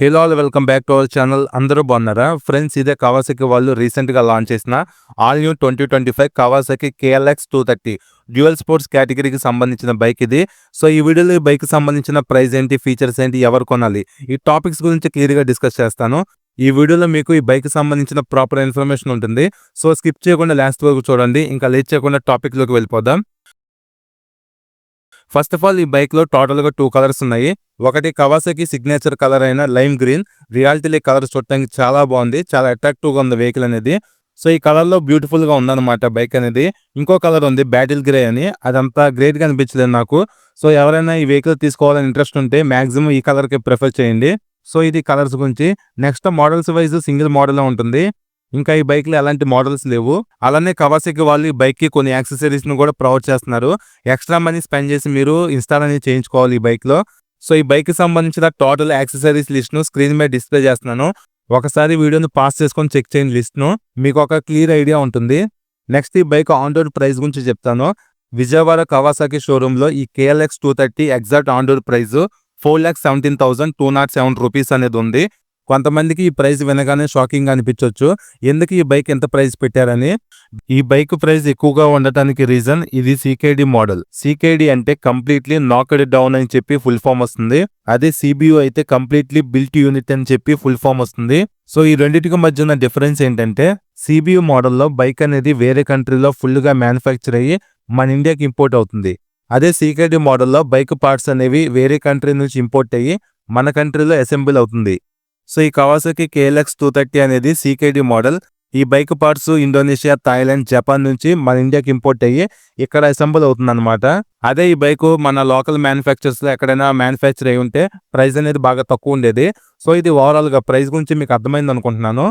Hello all welcome back to our channel. అందరూ బాగున్నారా friends? ఇదే కవాసాకి వాళ్ళు రీసెంట్గా లాంచ్ చేసిన all new 2025 Kawasaki KLX 230 dual sports కేటగిరీకి సంబంధించిన బైక్ ఇది. సో ఈ వీడియోలో ఈ బైక్ సంబంధించిన ప్రైస్ ఏంటి, ఫీచర్స్ ఏంటి, ఎవరు కొనాలి, ఈ టాపిక్స్ గురించి క్లియర్గా డిస్కస్ చేస్తాను. ఈ వీడియోలో మీకు ఈ బైక్ సంబంధించిన ప్రాపర్ ఇన్ఫర్మేషన్ ఉంటుంది. సో స్కిప్ చేయకుండా లాస్ట్ వరకు చూడండి. ఇంకా లేట్ చేయకుండా టాపిక్లోకి వెళ్ళిపోదాం. ఫస్ట్ ఆఫ్ ఆల్ ఈ బైక్లో టోటల్గా 2 కలర్స్ ఉన్నాయి. ఒకటి కవాసాకి సిగ్నేచర్ కలర్ అయిన లైమ్ గ్రీన్. రియాలిటీలీ కలర్ చూడటానికి చాలా బాగుంది, చాలా అట్రాక్టివ్గా ఉంది వెహికల్ అనేది. సో ఈ కలర్లో బ్యూటిఫుల్గా ఉందన్నమాట బైక్ అనేది. ఇంకో కలర్ ఉంది బ్యాటిల్ గ్రే అని, అదంతా గ్రేట్గా అనిపించలేదు నాకు. సో ఎవరైనా ఈ వెహికల్ తీసుకోవాలని ఇంట్రెస్ట్ ఉంటే మ్యాక్సిమం ఈ కలర్కి ప్రిఫర్ చేయండి. సో ఇది కలర్స్ గురించి. Next models wise single model ఉంటుంది. ఇంకా ఈ బైక్లో ఎలాంటి మోడల్స్ లేవు. అలానే కవాసాకి వాళ్ళు ఈ బైక్కి కొన్ని యాక్సెసరీస్ను కూడా ప్రొవైడ్ చేస్తున్నారు. ఎక్స్ట్రా మనీ స్పెండ్ చేసి మీరు ఇన్స్టాల్ అనేది చేయించుకోవాలి ఈ బైక్లో. సో ఈ బైక్కి సంబంధించిన టోటల్ యాక్సెసరీస్ లిస్ట్ను స్క్రీన్ మీద డిస్ప్లే చేస్తున్నాను. ఒకసారి వీడియోని పాస్ చేసుకొని చెక్ చేయండి లిస్ట్ను, మీకు ఒక క్లియర్ ఐడియా ఉంటుంది. నెక్స్ట్ ఈ బైక్ ఆన్ రోడ్ ప్రైస్ గురించి చెప్తాను. విజయవాడ కవాసాకి షోరూంలో ఈ KLX 230 exact on road price 4,17,207 rupees అనేది ఉంది. కొంతమందికి ఈ ప్రైస్ వినగానే షాకింగ్ అనిపించవచ్చు, ఎందుకు ఈ బైక్ ఎంత ప్రైస్ పెట్టారని. ఈ బైక్ ప్రైస్ ఎక్కువగా ఉండటానికి రీజన్ ఇది CKD మోడల్. CKD అంటే కంప్లీట్లీ నాక్డ్ డౌన్ అని చెప్పి ఫుల్ ఫామ్ వస్తుంది. అదే CBU అయితే కంప్లీట్లీ బిల్ట్ యూనిట్ అని చెప్పి ఫుల్ ఫామ్ వస్తుంది. సో ఈ రెండింటికి మధ్య ఉన్న డిఫరెన్స్ ఏంటంటే CBU మోడల్లో బైక్ అనేది వేరే కంట్రీలో ఫుల్గా మ్యానుఫ్యాక్చర్ అయ్యి మన ఇండియాకి ఇంపోర్ట్ అవుతుంది. అదే CKD మోడల్లో బైక్ పార్ట్స్ అనేవి వేరే కంట్రీ నుంచి ఇంపోర్ట్ అయ్యి మన కంట్రీలో అసెంబుల్ అవుతుంది. సో ఈ కవాసాకి KLX 230 అనేది CKD మోడల్. ఈ bike parts Indonesia, Thailand, Japan నుంచి మన ఇండియాకి ఇంపోర్ట్ అయ్యి ఇక్కడ అసెంబుల్ అవుతుంది అనమాట. అదే ఈ బైక్ మన లోకల్ మ్యానుఫ్యాక్చర్స్లో ఎక్కడైనా మ్యానుఫ్యాక్చర్ అయి ఉంటే ప్రైస్ అనేది బాగా తక్కువ ఉండేది. సో ఇది ఓవరాల్గా ప్రైస్ గురించి మీకు అర్థమైంది అనుకుంటున్నాను.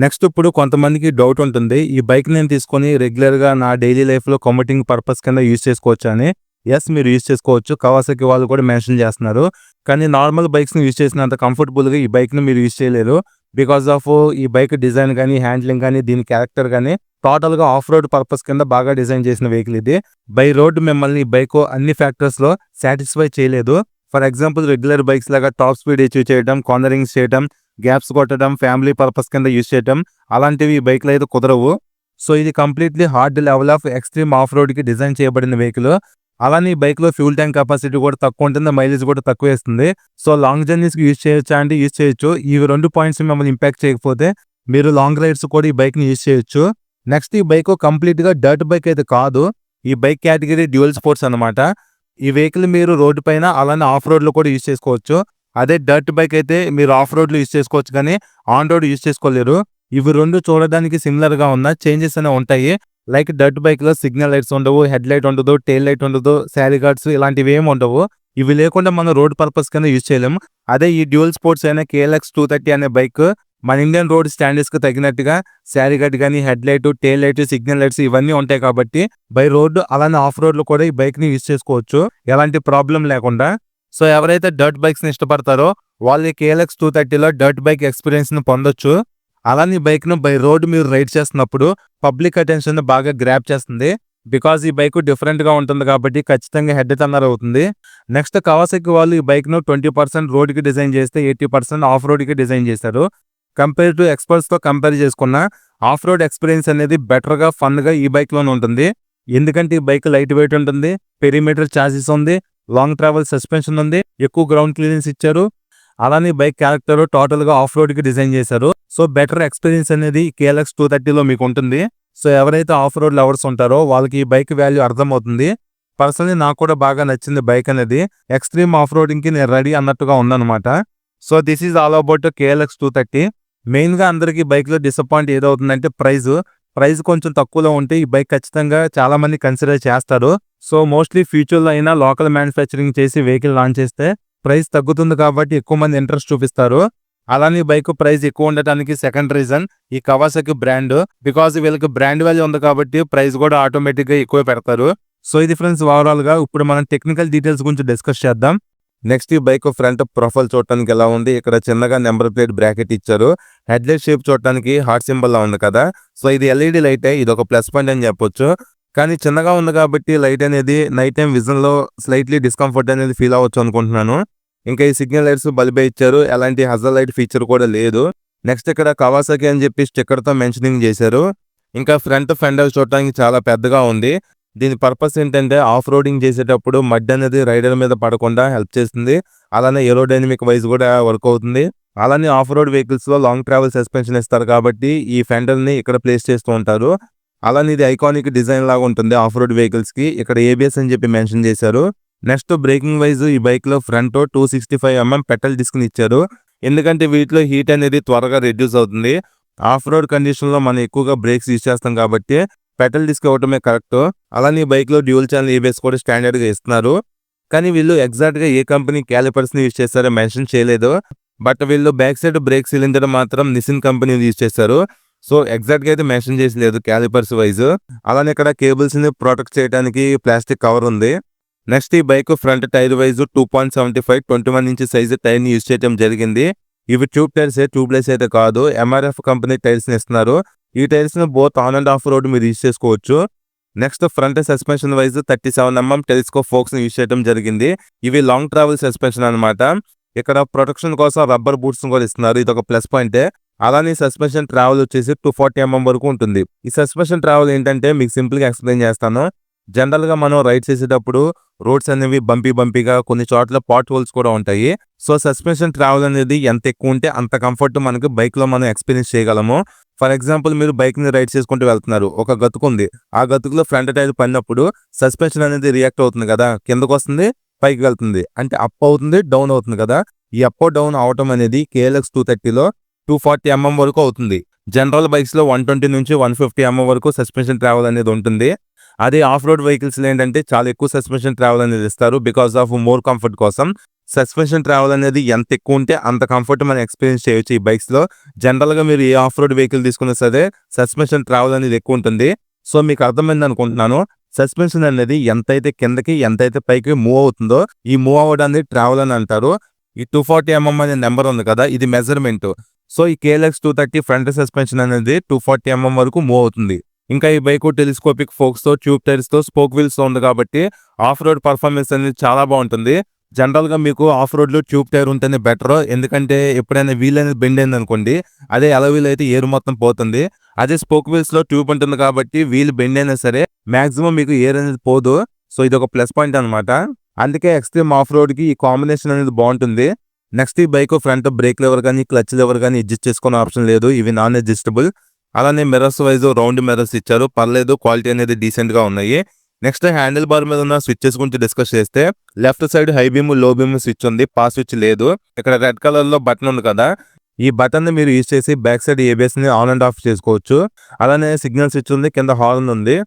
నెక్స్ట్ ఇప్పుడు కొంతమందికి డౌట్ ఉంటుంది, ఈ బైక్ నేను తీసుకొని రెగ్యులర్గా నా డైలీ లైఫ్లో కమ్యూటింగ్ పర్పస్ కింద యూజ్ చేసుకోవచ్చు అని. ఎస్, మీరు యూజ్ చేసుకోవచ్చు. కవాసాకి వాళ్ళు కూడా మెన్షన్ చేస్తున్నారు. కానీ నార్మల్ బైక్స్ని యూజ్ చేసినంత కంఫర్టబుల్గా ఈ బైక్ని మీరు యూజ్ చేయలేరు. బికాస్ ఆఫ్ ఈ బైక్ డిజైన్ కానీ, హ్యాండ్లింగ్ కానీ, దీని క్యారెక్టర్ కానీ టోటల్గా ఆఫ్ రోడ్ పర్పస్ కింద బాగా డిజైన్ చేసిన వెహికల్ ఇది. బై రోడ్ మిమ్మల్ని ఈ బైక్ అన్ని ఫ్యాక్టర్స్లో సాటిస్ఫై చేయలేదు. ఫర్ ఎగ్జాంపుల్ రెగ్యులర్ బైక్స్ లాగా టాప్ స్పీడ్ అచీవ్ చేయడం, కార్నరింగ్స్ చేయడం, గ్యాప్స్ కొట్టడం, ఫ్యామిలీ పర్పస్ కింద యూజ్ చేయడం అలాంటివి ఈ బైక్లో అయితే కుదరవు. సో ఇది completely hard level of extreme of రోడ్కి డిజైన్ చేయబడిన వెహికల్. అలానే ఈ బైక్లో ఫ్యూల్ ట్యాంక్ కెపాసిటీ కూడా తక్కువ ఉంటుంది, మైలేజ్ కూడా తక్కువ వేస్తుంది. సో లాంగ్ జర్నీస్కి యూజ్ చేయొచ్చా అంటే యూజ్ చేయొచ్చు. ఈ 2 పాయింట్స్ మిమ్మల్ని ఇంపాక్ట్ చేయకపోతే మీరు లాంగ్ రైడ్స్ కూడా ఈ బైక్ని యూజ్ చేయొచ్చు. నెక్స్ట్ ఈ బైక్ కంప్లీట్గా డర్ట్ బైక్ అయితే కాదు. ఈ బైక్ కేటగిరీ డ్యూయల్ స్పోర్ట్స్ అనమాట. ఈ వెహికల్ మీరు రోడ్డు పైన అలానే ఆఫ్ రోడ్లో కూడా యూజ్ చేసుకోవచ్చు. అదే డర్ట్ బైక్ అయితే మీరు ఆఫ్ రోడ్లో యూజ్ చేసుకోవచ్చు కానీ ఆన్ రోడ్ యూజ్ చేసుకోలేరు. ఇవి 2 చూడడానికి సిమిలర్గా ఉన్న చేంజెస్ అనేవి ఉంటాయి. లైక్ డర్ట్ బైక్లో సిగ్నల్ లైట్స్ ఉండవు, హెడ్ లైట్ ఉండదు, టెయిల్ లైట్ ఉండదు, శారీ గార్డ్స్ ఇలాంటివి ఏమి ఉండవు. ఇవి లేకుండా మనం రోడ్ పర్పస్ కింద యూజ్ చేయలేము. అదే ఈ డ్యూయల్ స్పోర్ట్స్ అయిన KLX 230 అనే బైక్ మన ఇండియన్ రోడ్ స్టాండర్డ్స్కి తగినట్టుగా శారీ గార్డ్ కానీ, head light, tail light, signal lights ఇవన్నీ ఉంటాయి కాబట్టి బై రోడ్డు అలానే ఆఫ్ రోడ్లో కూడా ఈ బైక్ని యూజ్ చేసుకోవచ్చు ఎలాంటి ప్రాబ్లం లేకుండా. సో ఎవరైతే డర్ట్ బైక్స్ని ఇష్టపడతారో వాళ్ళు ఈ KLX 230లో డర్ట్ బైక్ ఎక్స్పీరియన్స్ని పొందొచ్చు. అలానే ఈ బైక్ను బై రోడ్ మీరు రైడ్ చేస్తున్నప్పుడు పబ్లిక్ అటెన్షన్ బాగా గ్రాప్ చేస్తుంది. బికాజ్ ఈ బైక్ డిఫరెంట్గా ఉంటుంది కాబట్టి ఖచ్చితంగా హెడ్ టర్నర్ అవుతుంది. నెక్స్ట్ కవాసాకి వాళ్ళు ఈ బైక్ను 20% రోడ్కి డిజైన్ చేస్తే 80% ఆఫ్ రోడ్కి డిజైన్ చేశారు. కంపేర్ టు ఎక్స్పర్ట్స్తో కంపేర్ చేసుకున్న ఆఫ్ రోడ్ ఎక్స్పీరియన్స్ అనేది బెటర్గా, ఫన్గా ఈ బైక్లోనే ఉంటుంది. ఎందుకంటే ఈ బైక్ లైట్ వెయిట్ ఉంటుంది, పెరిమీటర్ ఛాసిస్ ఉంది, లాంగ్ ట్రావెల్ సస్పెన్షన్ ఉంది, ఎక్కువ గ్రౌండ్ క్లియరెన్స్ ఇచ్చారు. అలానే బైక్ క్యారెక్టర్ టోటల్గా ఆఫ్ రోడ్కి డిజైన్ చేశారు. సో బెటర్ ఎక్స్పీరియన్స్ అనేది KLX 230లో మీకు ఉంటుంది. సో ఎవరైతే ఆఫ్ రోడ్ లవర్స్ ఉంటారో వాళ్ళకి ఈ బైక్ వాల్యూ అర్థమవుతుంది. పర్సనలీ నాకు కూడా బాగా నచ్చింది బైక్ అనేది. ఎక్స్ట్రీమ్ ఆఫ్ రోడింగ్కి నేను రెడీ అన్నట్టుగా ఉందన్నమాట. So this is all about KLX 230. మెయిన్గా అందరికీ బైక్లో డిసప్పాయింట్ ఏదవుతుందంటే ప్రైస్ కొంచెం తక్కువలో ఉంటే ఈ బైక్ ఖచ్చితంగా చాలా మంది కన్సిడర్ చేస్తారు. సో మోస్ట్లీ ఫ్యూచర్లో అయినా లోకల్ మ్యానుఫ్యాక్చరింగ్ చేసి వెహికల్ లాంచ్ చేస్తే ప్రైస్ తగ్గుతుంది కాబట్టి ఎక్కువ మంది ఇంట్రెస్ట్ చూపిస్తారు. అలానే బైక్ ప్రైస్ ఎక్కువ ఉండటానికి సెకండ్ రీజన్ ఈ కవాసాకి బ్రాండ్. బికాజ్ వీళ్ళకి బ్రాండ్ వాల్యూ ఉంది కాబట్టి ప్రైస్ కూడా ఆటోమేటిక్గా ఎక్కువ పెడతారు. సో ఇది ఫ్రెండ్స్ ఓవరాల్గా. ఇప్పుడు మనం టెక్నికల్ డీటెయిల్స్ గురించి డిస్కస్ చేద్దాం. నెక్స్ట్ ఈ బైక్ ఫ్రంట్ ప్రొఫైల్ చూడటానికి ఎలా ఉంది, ఇక్కడ చిన్నగా నెంబర్ ప్లేట్ బ్రాకెట్ ఇచ్చారు. హెడ్ లైట్ షేప్ చూడటానికి హార్ట్ సింబల్ లా ఉంది కదా. సో ఇది LED లైటే, ఇది ఒక ప్లస్ పాయింట్ అని చెప్పొచ్చు. కానీ చిన్నగా ఉంది కాబట్టి లైట్ అనేది నైట్ టైం విజన్లో స్లైట్లీ డిస్కంఫర్ట్ అనేది ఫీల్ అవ్వచ్చు అనుకుంటున్నాను. ఇంకా ఈ సిగ్నల్ లైట్స్ బల్బే ఇచ్చారు. ఎలాంటి హజార్ లైట్ ఫీచర్ కూడా లేదు. నెక్స్ట్ ఇక్కడ కవాసాకి అని చెప్పి స్టిక్కర్‌తో మెన్షనింగ్ చేశారు. ఇంకా ఫ్రంట్ ఫెండర్ చూడటానికి చాలా పెద్దగా ఉంది. దీని పర్పస్ ఏంటంటే ఆఫ్ రోడింగ్ చేసేటప్పుడు మడ్ అనేది రైడర్ మీద పడకుండా హెల్ప్ చేస్తుంది. అలానే ఏరోడైనమిక్ వైజ్ కూడా వర్క్ అవుతుంది. అలానే ఆఫ్ రోడ్ వెహికల్స్‌లో లాంగ్ ట్రావెల్ సస్పెన్షన్ ఇస్తారు కాబట్టి ఈ ఫెండర్‌ని ఇక్కడ ప్లేస్ చేస్తూ ఉంటారు. అలానే ఇది ఐకానిక్ డిజైన్ లాగా ఉంటుంది ఆఫ్ రోడ్ వెహికల్స్‌కి. ఇక్కడ ఏబిఎస్ అని చెప్పి మెన్షన్ చేశారు. నెక్స్ట్ బ్రేకింగ్ వైజ్ ఈ బైక్‌లో ఫ్రంట్ 265 పెటల్ డిస్క్‌ని ఇచ్చారు. ఎందుకంటే వీటిలో హీట్ అనేది త్వరగా రెడ్యూస్ అవుతుంది. ఆఫ్ రోడ్ కండిషన్‌లో మనం ఎక్కువగా బ్రేక్స్ యూజ్ చేస్తాం కాబట్టి పెటల్ డిస్క్ ఇవ్వటమే కరెక్ట్. అలానే ఈ బైక్‌లో డ్యూయల్ ఛానల్ ఏబిఎస్ కూడా స్టాండర్డ్‌గా ఇస్తున్నారు. కానీ వీళ్ళు ఎగ్జాక్ట్‌గా ఏ కంపెనీ క్యాలిపర్స్‌ని యూజ్ చేస్తారో మెన్షన్ చేయలేదు. బట్ వీళ్ళు బ్యాక్ సైడ్ బ్రేక్ సిలిండర్ మాత్రం నిసిన్ కంపెనీది యూజ్ చేశారు. సో ఎగ్జాక్ట్‌గా అయితే మెన్షన్ చేసలేదు క్యాలిపర్స్ వైజ్. అలానే ఇక్కడ కేబుల్స్‌ని ప్రొటెక్ట్ చేయడానికి ప్లాస్టిక్ కవర్ ఉంది. నెక్స్ట్ ఈ bike front tyre wise 2.75 21 inch size టైర్ని యూజ్ చేయడం జరిగింది. ఇవి ట్యూబ్ టైర్సే, ట్యూబ్లెస్ అయితే కాదు. ఎంఆర్ఎఫ్ కంపెనీ టైర్స్ని ఇస్తున్నారు. ఈ టైర్స్‌ని both on and off road మీరు యూజ్ చేసుకోవచ్చు. Next front suspension wise 37 telescope ఫోక్స్ని యూజ్ చేయడం జరిగింది. ఇవి లాంగ్ ట్రావెల్ సస్పెన్షన్ అనమాట. ఇక్కడ ప్రొటెక్షన్ కోసం రబ్బర్ బూట్స్ కూడా ఇస్తున్నారు. ఇది ఒక ప్లస్ పాయింటే. అలానే సస్పెన్షన్ ట్రావెల్ వచ్చేసి 240 వరకు ఉంటుంది. ఈ సస్పెన్షన్ ట్రావెల్ ఏంటంటే మీకు సింపుల్గా ఎక్స్ప్లెయిన్ చేస్తాను. జనరల్గా మనం రైడ్ చేసేటప్పుడు రోడ్స్ అనేవి బంపీగా కొన్ని చోట్ల పాట్ హోల్స్ కూడా ఉంటాయి. సో సస్పెన్షన్ ట్రావెల్ అనేది ఎంత ఎక్కువ ఉంటే అంత కంఫర్ట్ మనకి బైక్లో మనం ఎక్స్పీరియన్స్ చేయగలము. ఫర్ ఎగ్జాంపుల్ మీరు బైక్ని రైడ్ చేసుకుంటూ వెళ్తున్నారు. ఒక గతుకు ఉంది. ఆ గతుకులో ఫ్రంట్ టైర్ పడినప్పుడు సస్పెన్షన్ అనేది రియాక్ట్ అవుతుంది కదా, కిందకు వస్తుంది, పైకి వెళ్తుంది. అంటే అప్ అవుతుంది, డౌన్ అవుతుంది కదా. ఈ అప్ డౌన్ అవటం అనేది KLX 230లో 240 వరకు అవుతుంది. జనరల్ బైక్స్లో 120 నుంచి 150 వరకు సస్పెన్షన్ ట్రావెల్ అనేది ఉంటుంది. అదే ఆఫ్ రోడ్ వెహికల్స్లో ఏంటంటే చాలా ఎక్కువ సస్పెన్షన్ ట్రావెల్ అనేది ఇస్తారు బికాస్ ఆఫ్ మోర్ కంఫర్ట్ కోసం. సస్పెన్షన్ ట్రావెల్ అనేది ఎంత ఎక్కువ ఉంటే అంత కంఫర్ట్ మనం ఎక్స్పీరియన్స్ చేయొచ్చు ఈ బైక్స్లో. జనరల్గా మీరు ఏ ఆఫ్ రోడ్ వెహికల్ తీసుకున్నా సరే సస్పెన్షన్ ట్రావెల్ అనేది ఎక్కువ ఉంటుంది. సో మీకు అర్థమైంది అనుకుంటున్నాను. సస్పెన్షన్ అనేది ఎంతైతే కిందకి ఎంతైతే పైకి మూవ్ అవుతుందో ఈ మూవ్ అవ్వడాన్ని ట్రావెల్ అని అంటారు. ఈ 240 అనే నెంబర్ ఉంది కదా, ఇది మెజర్మెంట్. సో ఈ KLX 230 ఫ్రంట్ సస్పెన్షన్ అనేది 240 వరకు మూవ్ అవుతుంది. ఇంకా ఈ బైక్ టెలిస్కోపిక్ ఫోక్స్తో, ట్యూబ్ టైర్స్తో, స్పోక్ వీల్స్తో ఉంది కాబట్టి ఆఫ్ రోడ్ పర్ఫార్మెన్స్ అనేది చాలా బాగుంటుంది. జనరల్గా మీకు ఆఫ్ రోడ్లో ట్యూబ్ టైర్ ఉంటేనే బెటర్. ఎందుకంటే ఎప్పుడైనా వీల్ అనేది బెండ్ అయింది అనుకోండి, అదే వీల్ అయితే ఏరు మొత్తం పోతుంది. అదే స్పోక్ వీల్స్లో ట్యూబ్ ఉంటుంది కాబట్టి వీల్ బెండ్ అయినా సరే మాక్సిమం మీకు ఎయిర్ అనేది పోదు. సో ఇది ఒక ప్లస్ పాయింట్ అనమాట. అందుకే ఎక్స్ట్రీమ్ ఆఫ్ రోడ్కి ఈ కాంబినేషన్ అనేది బాగుంటుంది. నెక్స్ట్ ఈ బైక్ ఫ్రంట్ బ్రేక్ లెవర్ కానీ క్లచ్ లెవర్ కానీ అడ్జస్ట్ చేసుకునే ఆప్షన్ లేదు. ఇవి నాన్ అడ్జస్టబుల్. అలానే మిర్రర్స్ వైజ్ రౌండ్ మిర్రర్స్ ఇచ్చారు. పర్లేదు, క్వాలిటీ అనేది డీసెంట్గా ఉన్నాయి. నెక్స్ట్ హ్యాండిల్ బార్ మీద ఉన్న స్విచ్చెస్ గురించి డిస్కస్ చేస్తే లెఫ్ట్ సైడ్ హై బీమ్, లో బీమ్ స్విచ్ ఉంది, పాస్ స్విచ్ లేదు. ఇక్కడ రెడ్ కలర్లో బటన్ ఉంది కదా, ఈ బటన్ని మీరు యూజ్ చేసి బ్యాక్ సైడ్ ఏబిఎస్ని ఆన్ అండ్ ఆఫ్ చేసుకోవచ్చు. అలానే సిగ్నల్ స్విచ్ ఉంది, కింద హార్న్ ఉంది.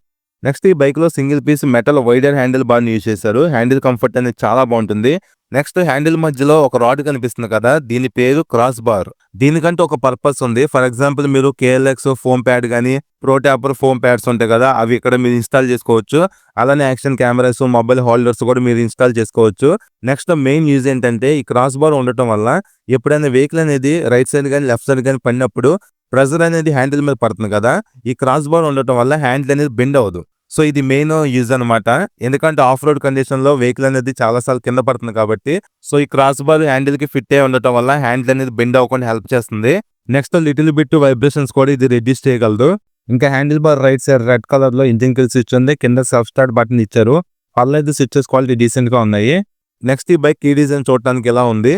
నెక్స్ట్ ఈ బైక్లో single piece metal wider handle బార్ని యూజ్ చేశారు. హ్యాండిల్ కంఫర్ట్ అనేది చాలా బాగుంటుంది. నెక్స్ట్ హ్యాండిల్ మధ్యలో ఒక రాడ్ కనిపిస్తుంది కదా, దీని పేరు క్రాస్ బార్. దీనికంటే ఒక పర్పస్ ఉంది. ఫర్ ఎగ్జాంపుల్ మీరు KLX ఫోమ్ ప్యాడ్ కానీ ప్రో ట్యాపర్ ఫోమ్ ప్యాడ్స్ ఉంటాయి కదా, అవి ఇక్కడ మీరు ఇన్స్టాల్ చేసుకోవచ్చు. అలానే యాక్షన్ కెమెరాస్, మొబైల్ హోల్డర్స్ కూడా మీరు ఇన్స్టాల్ చేసుకోవచ్చు. నెక్స్ట్ మెయిన్ యూజ్ ఏంటంటే ఈ క్రాస్ బార్ ఉండటం వల్ల ఎప్పుడైనా వెహికల్ అనేది రైట్ సైడ్ కానీ లెఫ్ట్ సైడ్ కానీ పడినప్పుడు ప్రెజర్ అనేది హ్యాండిల్ మీద పడుతుంది కదా, ఈ క్రాస్ బార్ ఉండటం వల్ల హ్యాండిల్ అనేది బెండ్ అవ్వదు. సో ఇది మెయిన్ యూజ్ అనమాట. ఎందుకంటే ఆఫ్ రోడ్ కండిషన్లో వెహికల్ అనేది చాలాసార్లు కింద పడుతుంది కాబట్టి. సో ఈ క్రాస్ బార్ హ్యాండిల్కి ఫిట్ అయి ఉండటం వల్ల హ్యాండిల్ అనేది బెండ్ అవ్వకుండా హెల్ప్ చేస్తుంది. నెక్స్ట్ లిటిల్ బిట్ వైబ్రేషన్స్ కూడా ఇది రెడ్యూస్ చేయగలదు. ఇంకా handle bar right side red కలర్లో ఇంజిన్ కిల్ స్విచ్ ఉంది, కింద సెల్ఫ్ స్టార్ట్ బటన్ ఇచ్చారు. పర్లేదు, స్విచెస్ క్వాలిటీ డీసెంట్గా ఉన్నాయి. నెక్స్ట్ ఈ బైక్ కీ డిజైన్ చూడటానికి ఎలా ఉంది.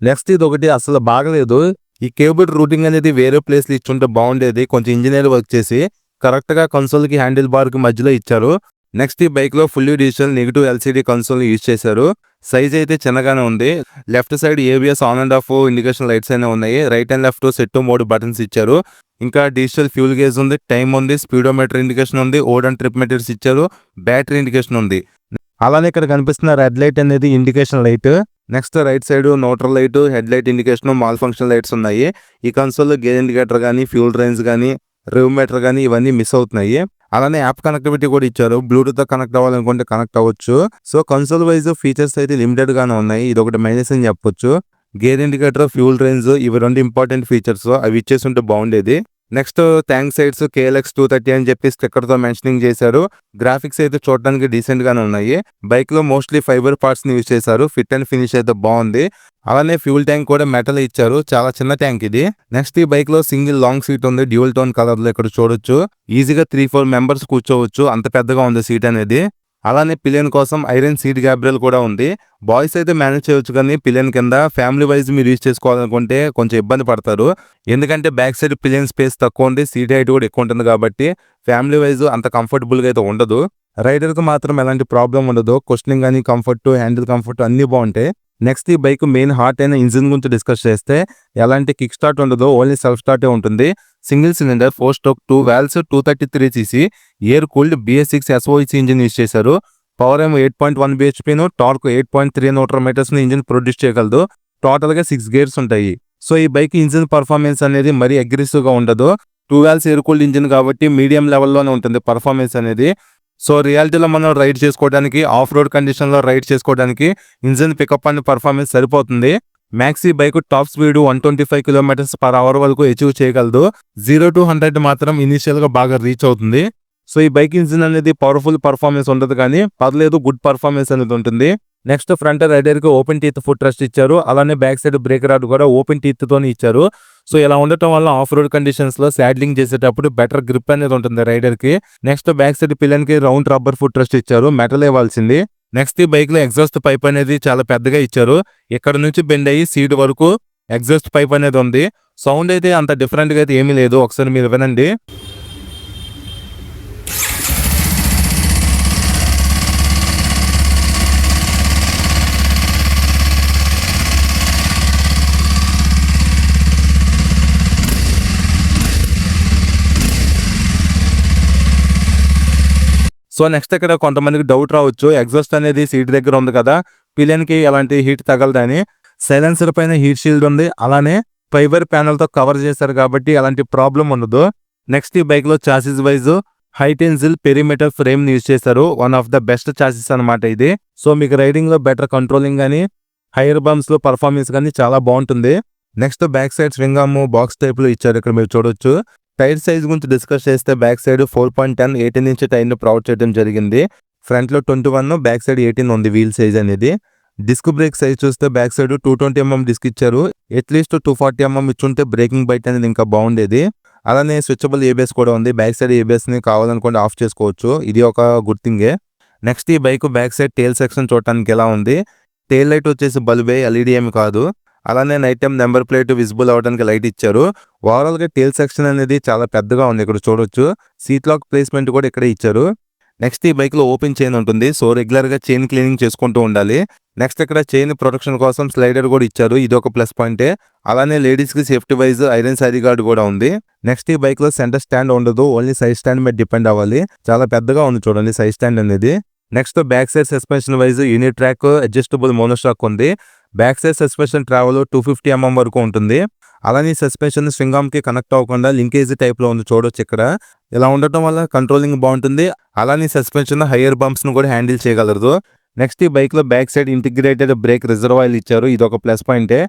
నెక్స్ట్ ఇది ఒకటి అసలు బాగలేదు. ఈ కేబుల్ రూటింగ్ అనేది వేరే ప్లేస్లో ఇచ్చుంటే బాగుండేది. కొంచెం ఇంజనీర్ వర్క్ చేసి కరెక్ట్గా కన్సోల్కి హ్యాండిల్ బార్కి మధ్యలో ఇచ్చారు. నెక్స్ట్ ఈ బైక్లో ఫుల్లీ డిజిటల్ నెగిటివ్ LCD కన్సోల్ని యూజ్ చేశారు. సైజ్ అయితే చిన్నగానే ఉంది. Left side ABS on and off indication lights అయినా ఉన్నాయి. Right and left set mode buttons ఇచ్చారు. ఇంకా డిజిటల్ ఫ్యూల్ గేజ్ ఉంది, టైం ఉంది, స్పీడోమీటర్ ఇండికేషన్ ఉంది, ఓడ్ అండ్ ట్రిప్ మీటర్స్ ఇచ్చారు, బ్యాటరీ ఇండికేషన్ ఉంది. అలానే ఇక్కడ కనిపిస్తున్న రెడ్ లైట్ అనేది indication light. Next right side neutral light, head light indication, malfunction lights ఉన్నాయి. ఈ కన్సోల్లో గేర్ ఇండికేటర్ కానీ, ఫ్యూల్ రేంజ్ కానీ, రివ్ మీటర్ కానీ ఇవన్నీ మిస్ అవుతున్నాయి. అలానే యాప్ కనెక్టివిటీ కూడా ఇచ్చారు. బ్లూటూత్ కనెక్ట్ అవ్వాలనుకుంటే కనెక్ట్ అవ్వచ్చు. సో కన్సోల్ వైజ్ ఫీచర్స్ అయితే లిమిటెడ్ గానే ఉన్నాయి. ఇది ఒకటి మైనస్ అని చెప్పొచ్చు. గేర్ ఇండికేటర్, ఫ్యూల్ రేంజ్ ఇవి రెండు ఇంపార్టెంట్ ఫీచర్స్, అవి ఇచ్చేసి ఉంటే బాగుండేది. నెక్స్ట్ ట్యాంక్ సైడ్స్ KLX 230 అని చెప్పి స్టిక్కర్ తో మెన్షనింగ్ చేశారు. గ్రాఫిక్స్ అయితే చూడడానికి డీసెంట్ గానే ఉన్నాయి. బైక్ లో మోస్ట్లీ ఫైబర్ పార్ట్స్ ని యూజ్ చేశారు. ఫిట్ అండ్ ఫినిష్ అయితే బాగుంది. అలానే ఫ్యూల్ ట్యాంక్ కూడా మెటల్ ఇచ్చారు. చాలా చిన్న ట్యాంక్ ఇది. నెక్స్ట్ ఈ బైక్ లో సింగిల్ లాంగ్ సీట్ ఉంది. డ్యూయల్ టోన్ కలర్ లో ఇక్కడ చూడొచ్చు. ఈజీగా 3-4 మెంబర్స్ కూర్చోవచ్చు. అంత పెద్దగా ఉంది సీట్ అనేది. అలానే పిలియన్ కోసం ఐరన్ సీట్ గ్యాబ్రియల్ కూడా ఉంది. బాయ్స్ అయితే మేనేజ్ చేయొచ్చు, కానీ పిలియన్ కింద ఫ్యామిలీ వైజ్ మీరు యూజ్ చేసుకోవాలనుకుంటే కొంచెం ఇబ్బంది పడతారు. ఎందుకంటే బ్యాక్ సైడ్ పిలియన్ స్పేస్ తక్కువ ఉంది, సీట్ హైట్ కూడా ఎక్కువ ఉంటుంది కాబట్టి ఫ్యామిలీ వైజ్ అంత కంఫర్టబుల్ గా అయితే ఉండదు. రైడర్ కు మాత్రం ఎలాంటి ప్రాబ్లం ఉండదు. క్వశ్చనింగ్ కానీ కంఫర్ట్, హ్యాండిల్ కంఫర్ట్ అన్ని బాగుంటాయి. నెక్స్ట్ ఈ బైక్ మెయిన్ హార్ట్ అయిన ఇంజిన్ గురించి డిస్కస్ చేస్తే ఎలాంటి కిక్ స్టార్ట్ ఉండదు, ఓన్లీ సెల్ఫ్ స్టార్టే ఉంటుంది. Single cylinder 4 stroke 2 valves 233cc air cooled BS6 SOEC engine use చేశారు. పవర్ ఏమో 8.1 bhp ను, టార్క్ 8.3 Nm ని ఇంజిన్ ప్రొడ్యూస్ చేయగలదు. టోటల్ గా 6 గేర్స్ ఉంటాయి. సో ఈ బైక్ ఇంజిన్ పర్ఫార్మెన్స్ అనేది మరీ అగ్రెసివ్ గా ఉండదు. 2 వాల్వ్స్ ఎయిర్ కూల్డ్ ఇంజిన్ కాబట్టి మీడియం లెవెల్లోనే ఉంటుంది పర్ఫార్మెన్స్ అనేది. సో రియాలిటీలో మనం రైడ్ చేసుకోవడానికి, ఆఫ్ రోడ్ కండిషన్ లో రైడ్ చేసుకోవడానికి ఇంజిన్ పికప్ అండ్ పర్ఫార్మెన్స్ సరిపోతుంది. మ్యాక్స్ ఈ బైక్ టాప్ స్పీడ్ 125 km/h వరకు అచీవ్ చేయగలదు. 0 to 100 మాత్రం ఇనిషియల్ గా బాగా రీచ్ అవుతుంది. సో ఈ బైక్ ఇంజిన్ అనేది పవర్ఫుల్ పర్ఫార్మెన్స్ ఉండదు, కానీ పర్లేదు, గుడ్ పర్ఫార్మెన్స్ అనేది ఉంటుంది. నెక్స్ట్ ఫ్రంట్ రైడర్ కి ఓపెన్ టీత్ ఫుట్ రెస్ట్ ఇచ్చారు. అలానే బ్యాక్ సైడ్ బ్రేక్ రాడ్ కూడా ఓపెన్ టీత్ తోనే ఇచ్చారు. సో ఇలా ఉండటం వల్ల ఆఫ్ రోడ్ కండిషన్స్ లో సాడ్లింగ్ చేసేటప్పుడు బెటర్ గ్రిప్ అనేది ఉంటుంది రైడర్ కి. నెక్స్ట్ బ్యాక్ సైడ్ పిల్లన్ కి రౌండ్ రబ్బర్ ఫుట్ రెస్ట్ ఇచ్చారు, మెటల్ ఇవ్వాల్సింది. నెక్స్ట్ ఈ బైక్ లో ఎగ్జాస్ట్ పైప్ అనేది చాలా పెద్దగా ఇచ్చారు. ఇక్కడ నుంచి బెండ్ అయ్యి సీట్ వరకు ఎగ్జాస్ట్ పైప్ అనేది ఉంది. సౌండ్ అయితే అంత డిఫరెంట్ గా అయితే ఏమీ లేదు, ఒకసారి మీరు వినండి. సో నెక్స్ట్ ఇక్కడ కొంతమందికి డౌట్ రావచ్చు, ఎగ్జాస్ట్ అనేది సీట్ దగ్గర ఉంది కదా, పిలియన్ కి ఎలాంటి హీట్ తగలదని. సైలెన్సర్ పైన హీట్ షీల్డ్ ఉంది. అలానే ఫైబర్ ప్యానల్ తో కవర్ చేశారు కాబట్టి ఎలాంటి ప్రాబ్లం ఉండదు. నెక్స్ట్ ఈ బైక్ లో చాసిస్ వైజ్ హైటెన్సిల్ పెరిమీటర్ ఫ్రేమ్ ని యూజ్ చేశారు. One of the best chassis అనమాట ఇది. సో మీకు రైడింగ్ లో బెటర్ కంట్రోలింగ్ కానీ, హైయర్ బంప్స్ లో పర్ఫార్మెన్స్ కానీ చాలా బాగుంటుంది. Next back side swing arm box type లో ఇచ్చారు, ఇక్కడ మీరు చూడొచ్చు. టైర్ సైజ్ గురించి డిస్కస్ చేస్తే బ్యాక్ సైడ్ 4.10 18 ఇంచ్ టైర్ ను ప్రొవైడ్ చేయడం జరిగింది. ఫ్రంట్ లో 21, బ్యాక్ సైడ్ 18 ఉంది వీల్ సైజ్ అనేది. డిస్క్ బ్రేక్ సైజ్ చూస్తే బ్యాక్ సైడ్ 220mm డిస్క్ ఇచ్చారు. అట్లీస్ట్ 240mm ఇచ్చుంటే బ్రేకింగ్ బైట్ అనేది ఇంకా బాగుండేది. అలానే స్విచబుల్ ABS కూడా ఉంది. బ్యాక్ సైడ్ ABS ని కావాలనుకుంటే ఆఫ్ చేసుకోవచ్చు, ఇది ఒక గుడ్ థింగే. నెక్స్ట్ ఈ bike back side tail section చూడటానికి ఎలా ఉంది. టైల్ లైట్ వచ్చేసి బల్బే, LED ఏమి కాదు. అలానే night time number plate visible అవడానికి లైట్ ఇచ్చారు. ఓవరాల్ గా టైల్ సెక్షన్ అనేది చాలా పెద్దగా ఉంది, ఇక్కడ చూడొచ్చు. సీట్ లాక్ ప్లేస్మెంట్ కూడా ఇక్కడే ఇచ్చారు. నెక్స్ట్ ఈ బైక్ లో ఓపెన్ చైన్ ఉంటుంది. సో రెగ్యులర్ గా చైన్ క్లీనింగ్ చేసుకుంటూ ఉండాలి. నెక్స్ట్ ఇక్కడ చైన్ ప్రొటెక్షన్ కోసం స్లైడర్ కూడా ఇచ్చారు, ఇది ఒక ప్లస్ పాయింటే. అలానే లేడీస్ కి safety wise iron sari guard కూడా ఉంది. నెక్స్ట్ ఈ బైక్ లో సెంటర్ స్టాండ్ ఉండదు, ఓన్లీ సైడ్ స్టాండ్ మీద డిపెండ్ అవ్వాలి. చాలా పెద్దగా ఉంది చూడండి సైడ్ స్టాండ్ అనేది. Next back side suspension wise unit track adjustable monoshock ఉంది. Back side suspension travel 250mm వరకు ఉంటుంది. అలానే సస్పెన్షన్ స్వింగ్ ఆర్మ్ కి కనెక్ట్ అవ్వకుండా లింకేజ్ టైప్ లో ఉంది, చూడొచ్చు ఇక్కడ. ఇలా ఉండటం వల్ల కంట్రోలింగ్ బాగుంటుంది. అలానే సస్పెన్షన్ హైయర్ బంప్స్ ను కూడా హ్యాండిల్ చేయగలరు. నెక్స్ట్ ఈ బైక్ లో back side integrated break reservoir ఇచ్చారు, ఇది ఒక ప్లస్ పాయింటే.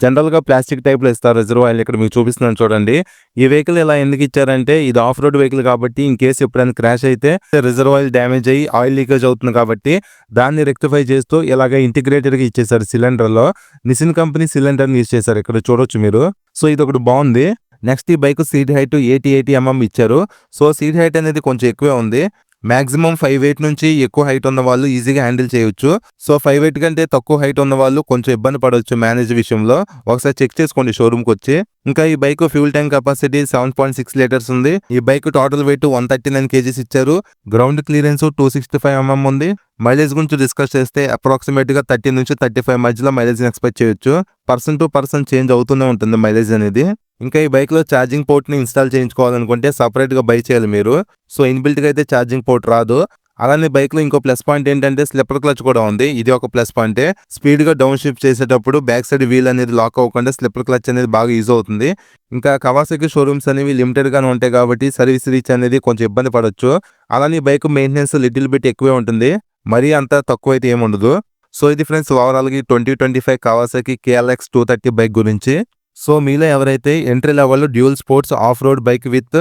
జనరల్ గా ప్లాస్టిక్ టైప్ లో ఇస్తారు రిజర్వాయర్, ఇక్కడ మీకు చూపిస్తున్నాను చూడండి. ఈ వెహికల్ ఇలా ఎందుకు ఇచ్చారంటే ఇది ఆఫ్ రోడ్ వెహికల్ కాబట్టి ఇన్ కేసు ఎప్పుడైనా క్రాష్ అయితే రిజర్వాయర్ డ్యామేజ్ అయ్యి ఆయిల్ లీకేజ్ అవుతుంది కాబట్టి దాన్ని రెక్టిఫై చేస్తూ ఇలాగ ఇంటిగ్రేటెడ్ గా ఇచ్చేసారు. సిలిండర్ లో నిసిన్ కంపెనీ సిలిండర్ ని యూజ్ చేశారు, ఇక్కడ చూడొచ్చు మీరు. సో ఇది ఒకటి బాగుంది. నెక్స్ట్ ఈ బైక్ సీట్ హైట్ 80mm ఇచ్చారు. సో సీట్ హైట్ అనేది కొంచెం ఎక్కువే ఉంది. మాక్సిమం 5'8" నుంచి ఎక్కువ హైట్ ఉన్న వాళ్ళు ఈజీగా హ్యాండిల్ చేయొచ్చు. సో 5'8" కంటే తక్కువ హైట్ ఉన్న వాళ్ళు కొంచెం ఇబ్బంది పడవచ్చు మేనేజ్ విషయంలో. ఒకసారి చెక్ చేసుకోండి షోరూమ్ కి వచ్చి. ఇంకా ఈ bike fuel tank capacity 7.6 litres ఉంది. ఈ బైక్ టోటల్ వెయిట్ 139 kgs ఇచ్చారు. గ్రౌండ్ క్లియరెన్స్ 265mm ఉంది. మైలేజ్ గురించి డిస్కస్ చేస్తే అప్రాక్సిమేట్ గా 30 నుంచి 35 మధ్యలో మైలేజ్ ఎక్స్పెక్ట్ చేయొచ్చు. పర్సన్ టు పర్సన్ చేంజ్ అవుతూనే ఉంటుంది మైలేజ్ అనేది. ఇంకా ఈ బైక్ లో ఛార్జింగ్ పోర్ట్ ని ఇన్స్టాల్ చేయించుకోవాలనుకుంటే సపరేట్ గా బై చేయాలి మీరు. సో ఇన్బిల్ట్ గా అయితే ఛార్జింగ్ పోర్ట్ రాదు. అలానే బైక్ లో ఇంకో ప్లస్ పాయింట్ ఏంటంటే స్లిప్పర్ క్లచ్ కూడా ఉంది, ఇది ఒక ప్లస్ పాయింటే. స్పీడ్ గా డౌన్ షిఫ్ట్ చేసేటప్పుడు బ్యాక్ సైడ్ వీల్ అనేది లాక్ అవ్వకుండా స్లిప్పర్ క్లచ్ అనేది బాగా యూజ్ అవుతుంది. ఇంకా కవాసాకి షోరూమ్స్ అనేవి లిమిటెడ్ గానే ఉంటాయి కాబట్టి సర్వీస్ రీచ్ అనేది కొంచెం ఇబ్బంది పడవచ్చు. అలానే బైక్ మెయింటెనెన్స్ లిటిల్ బిట్ ఎక్కువే ఉంటుంది, మరీ అంత తక్కువ అయితే ఏముండదు. సో ఇది ఫ్రెండ్స్ ఓవరాల్ గా 2025 కవాసాకి KLX 230 బైక్ గురించి. సో మీలో ఎవరైతే entry level dual sports off road bike with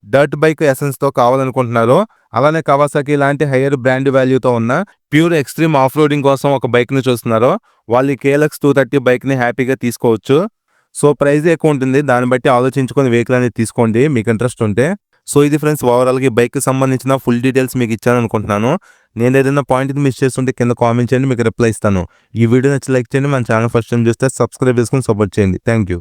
dirt bike ఎసెన్స్తో కావాలనుకుంటున్నారో, అలానే కవాసాకి ఇలాంటి హైయర్ బ్రాండ్ వాల్యూతో ఉన్న ప్యూర్ ఎక్స్ట్రీమ్ ఆఫ్ రోడింగ్ కోసం ఒక బైక్ని చూస్తున్నారో, వాళ్ళు ఈ KLX 230 బైక్ని హ్యాపీగా తీసుకోవచ్చు. సో ప్రైస్ ఎక్కువ ఉంటుంది, దాన్ని బట్టి ఆలోచించుకొని వెహికల్ అనేది తీసుకోండి మీకు ఇంట్రెస్ట్ ఉంటే. సో ఇది ఫ్రెండ్స్ ఓవరాల్గా ఈ బైక్కి సంబంధించిన ఫుల్ డీటెయిల్స్ మీకు ఇచ్చాను అనుకుంటున్నాను. నేను ఏదైనా పాయింట్ మిస్ చేస్తుంటే కింద కామెంట్ చేయండి, మీకు రిప్లై ఇస్తాను. ఈ వీడియో నచ్చి లైక్ చేయండి, మన ఛానల్ ఫస్ట్ టైం చూస్తే సబ్స్క్రైబ్ చేసుకొని సపోర్ట్ చేయండి. Thank you.